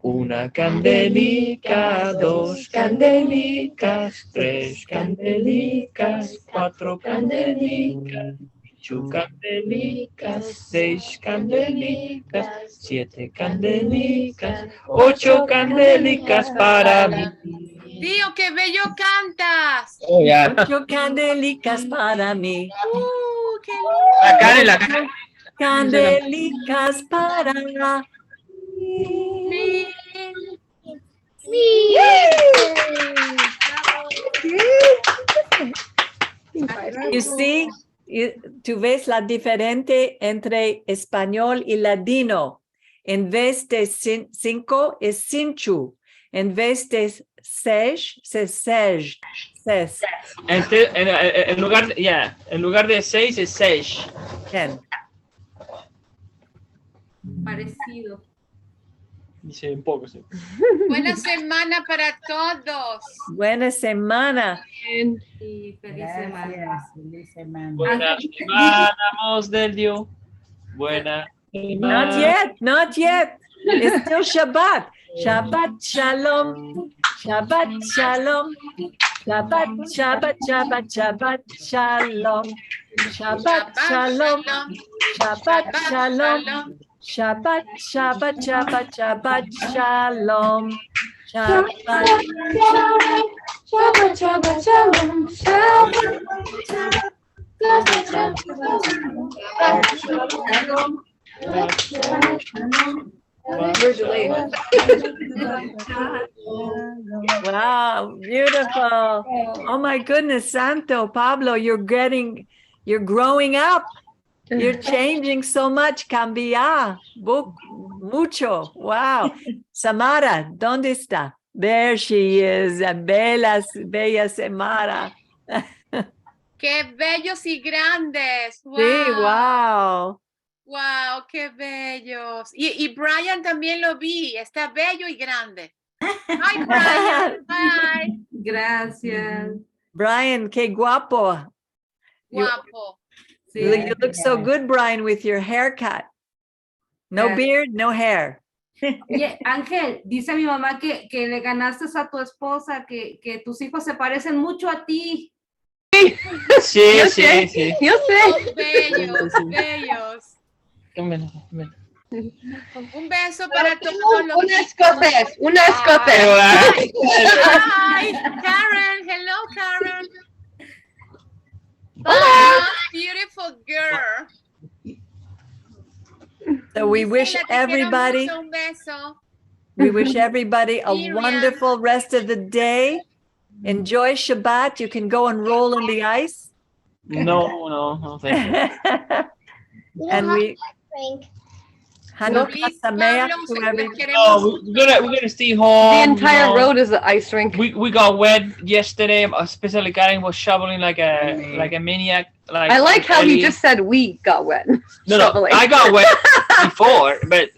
[SPEAKER 5] Una candelica, dos candelicas, tres candelicas, cuatro candelicas, ocho candelicas, seis candelicas, siete candelicas, ocho candelicas para mí.
[SPEAKER 7] Tío, qué bello cantas.
[SPEAKER 5] Oh, ya.
[SPEAKER 1] ocho candelicas para mí.
[SPEAKER 7] Qué
[SPEAKER 5] La cara y la cara.
[SPEAKER 1] Candelicas para You see, tú ves la diferente entre español y ladino. En vez de cinco es cinchu. En vez de seis, es sej.
[SPEAKER 5] En lugar de seis es seis.
[SPEAKER 1] Bien.
[SPEAKER 7] parecido.
[SPEAKER 5] Dice un poco, sí.
[SPEAKER 7] Buena semana para todos.
[SPEAKER 1] Buena semana.
[SPEAKER 7] Y feliz semana.
[SPEAKER 2] Gracias, feliz semana.
[SPEAKER 5] Buena semana, voz del Dios. Buena semana.
[SPEAKER 1] Not yet, not yet. It's still Shabbat. Shabbat Shalom. Shabbat Shalom. Shabbat, Shabbat, Shabbat, Shabbat Shalom. Shabbat Shalom. Shabbat Shalom. Shabbat, Shabbat, Shabbat, Shabbat Shalom. Shabbat
[SPEAKER 6] Shabbat, Shabbat, Shalom.
[SPEAKER 1] Wow, beautiful. Oh my goodness, Santo, Pablo, you're growing up. You're changing so much, cambia mucho. Wow. Samara, ¿dónde está? There she is, bella Samara.
[SPEAKER 7] Qué bellos y grandes. Wow.
[SPEAKER 1] Sí, wow.
[SPEAKER 7] Wow, qué bellos. Y Brian también lo vi. Está bello y grande. Hi, Brian. Bye.
[SPEAKER 9] Gracias.
[SPEAKER 1] Brian, que guapo. You,
[SPEAKER 7] Guapo.
[SPEAKER 1] you look so good, Brian, with your haircut. No
[SPEAKER 9] Yeah.
[SPEAKER 1] beard, no hair.
[SPEAKER 9] Oye, Ángel, dice mi mamá que le ganaste a tu esposa, que tus hijos se parecen mucho a ti.
[SPEAKER 5] Sí,
[SPEAKER 8] Yo
[SPEAKER 5] sí,
[SPEAKER 8] sé.
[SPEAKER 5] sí.
[SPEAKER 8] Yo sé.
[SPEAKER 7] Oh, bellos, bellos.
[SPEAKER 3] Dámelo, dámelo.
[SPEAKER 7] Un beso para todos los
[SPEAKER 8] Un escocés, un escocés.
[SPEAKER 5] Pero,
[SPEAKER 7] Hi, Karen. Hello, Karen. Bye. Beautiful girl.
[SPEAKER 1] So we wish
[SPEAKER 7] Gisela, te quiero
[SPEAKER 1] everybody,
[SPEAKER 7] mucho, un beso.
[SPEAKER 1] we wish everybody a
[SPEAKER 7] Miriam.
[SPEAKER 1] wonderful rest of the day. Enjoy Shabbat. You can go and roll in the ice.
[SPEAKER 5] no, thank you.
[SPEAKER 1] And we Hanukkah
[SPEAKER 7] Please,
[SPEAKER 1] Sameach
[SPEAKER 7] Carlos,
[SPEAKER 1] to
[SPEAKER 7] los
[SPEAKER 1] everybody.
[SPEAKER 7] queremos.
[SPEAKER 5] Oh, we're gonna stay home.
[SPEAKER 8] The entire
[SPEAKER 5] you know.
[SPEAKER 8] road is an ice rink.
[SPEAKER 5] We got wet yesterday, especially Karen was shoveling like a maniac. Like
[SPEAKER 8] I like how he
[SPEAKER 5] Ellie.
[SPEAKER 8] just said we got wet.
[SPEAKER 5] No,
[SPEAKER 8] shoveling.
[SPEAKER 5] I got wet before, but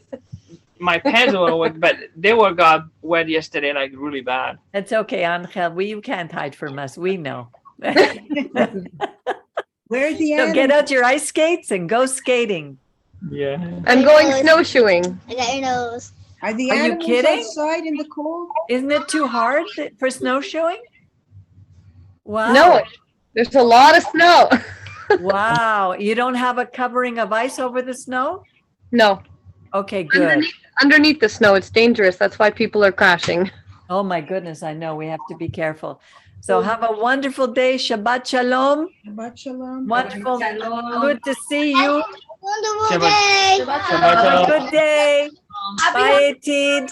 [SPEAKER 5] my pants were wet, but they got wet yesterday, like really bad.
[SPEAKER 1] It's okay, Angel. You can't hide from us. We know.
[SPEAKER 2] Where's the
[SPEAKER 1] So get
[SPEAKER 2] animal?
[SPEAKER 1] out your ice skates and go skating.
[SPEAKER 5] Yeah.
[SPEAKER 8] I'm going snowshoeing.
[SPEAKER 6] I got your nose.
[SPEAKER 2] Are the
[SPEAKER 1] Are you
[SPEAKER 2] animals
[SPEAKER 1] kidding?
[SPEAKER 2] outside in the cold?
[SPEAKER 1] Isn't it too hard for snowshoeing? Wow.
[SPEAKER 8] No, there's a lot of snow.
[SPEAKER 1] Wow. You don't have a covering of ice over the snow?
[SPEAKER 8] No,
[SPEAKER 1] Okay, good.
[SPEAKER 8] underneath the snow, it's dangerous. That's why people are crashing.
[SPEAKER 1] Oh my goodness, I know. We have to be careful. So have a wonderful day. Shabbat shalom.
[SPEAKER 2] Shabbat shalom.
[SPEAKER 1] Wonderful.
[SPEAKER 9] Shalom.
[SPEAKER 1] Good to see you.
[SPEAKER 6] Wonderful
[SPEAKER 5] Shabbat-
[SPEAKER 6] day.
[SPEAKER 5] Shabbat
[SPEAKER 1] Have a
[SPEAKER 5] shalom.
[SPEAKER 1] good day. Bye, Etid.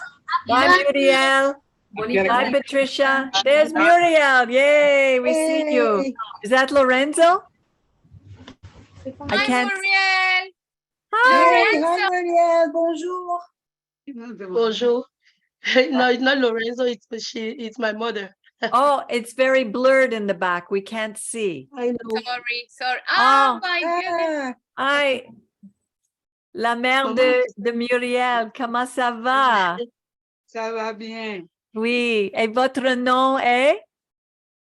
[SPEAKER 1] Bye, Muriel. Bye, Patricia. There's Muriel. Yay, we see you.
[SPEAKER 2] Yay.
[SPEAKER 1] Is that Lorenzo? I
[SPEAKER 7] Hi,
[SPEAKER 1] can't.
[SPEAKER 7] Muriel.
[SPEAKER 2] Hey,
[SPEAKER 7] Lorenzo.
[SPEAKER 2] hi, Muriel. Bonjour.
[SPEAKER 10] Bonjour. No, it's not Lorenzo. It's my mother.
[SPEAKER 1] Oh, it's very blurred in the back. We can't see.
[SPEAKER 10] I know.
[SPEAKER 7] Sorry. Oh,
[SPEAKER 1] Oh.
[SPEAKER 7] my goodness.
[SPEAKER 1] Hi. La mère de Muriel, comment ça va?
[SPEAKER 10] Ça va bien.
[SPEAKER 1] Oui. Et votre nom est?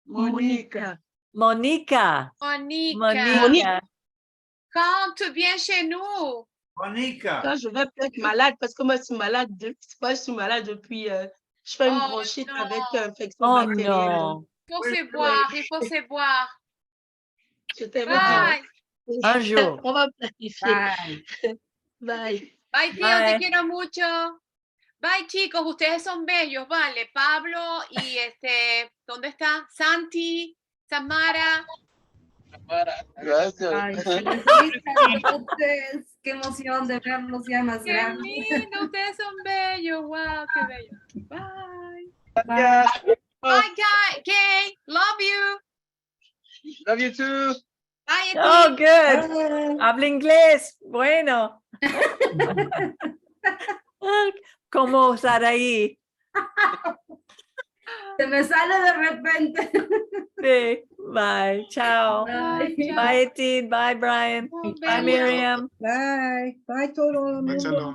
[SPEAKER 10] Monica.
[SPEAKER 1] Monica.
[SPEAKER 7] Monica.
[SPEAKER 1] Monica.
[SPEAKER 7] Quand tu viens chez nous?
[SPEAKER 10] Quand je vais peut-être malade, parce que moi, je suis malade, depuis. Je fais une
[SPEAKER 7] Oh,
[SPEAKER 10] bronchite
[SPEAKER 7] non.
[SPEAKER 10] avec infection
[SPEAKER 1] Oh
[SPEAKER 10] bactérienne.
[SPEAKER 1] non.
[SPEAKER 7] Il faut se boire, il faut se boire.
[SPEAKER 10] Je t'aime
[SPEAKER 7] Bye.
[SPEAKER 10] bien.
[SPEAKER 1] Un jour.
[SPEAKER 10] On va planifier.
[SPEAKER 9] Bye.
[SPEAKER 10] Bye.
[SPEAKER 7] Bye, tío,
[SPEAKER 1] Bye.
[SPEAKER 7] te quiero mucho. Bye, chicos, ustedes son bellos, vale. Pablo y ¿dónde está? Santi, Samara.
[SPEAKER 4] Gracias.
[SPEAKER 9] Ay, felicidades. Qué emoción de verlos ya más
[SPEAKER 7] Qué
[SPEAKER 9] grandes.
[SPEAKER 7] lindo, ustedes son bellos. Wow, qué bello. Bye.
[SPEAKER 10] Bye.
[SPEAKER 7] Bye, Kay. Love you.
[SPEAKER 4] Love you too.
[SPEAKER 7] Bye,
[SPEAKER 1] Oh,
[SPEAKER 7] Eti.
[SPEAKER 1] good.
[SPEAKER 2] Bye.
[SPEAKER 1] Habla inglés. Bueno. Como Saraí.
[SPEAKER 9] Se me sale de repente.
[SPEAKER 1] Sí. Bye. Ciao.
[SPEAKER 9] Bye.
[SPEAKER 1] Bye, Etid. Bye, Brian.
[SPEAKER 7] Oh,
[SPEAKER 1] Bye,
[SPEAKER 7] bello.
[SPEAKER 1] Miriam.
[SPEAKER 2] Bye. Bye, todo el mundo.
[SPEAKER 11] Shalom.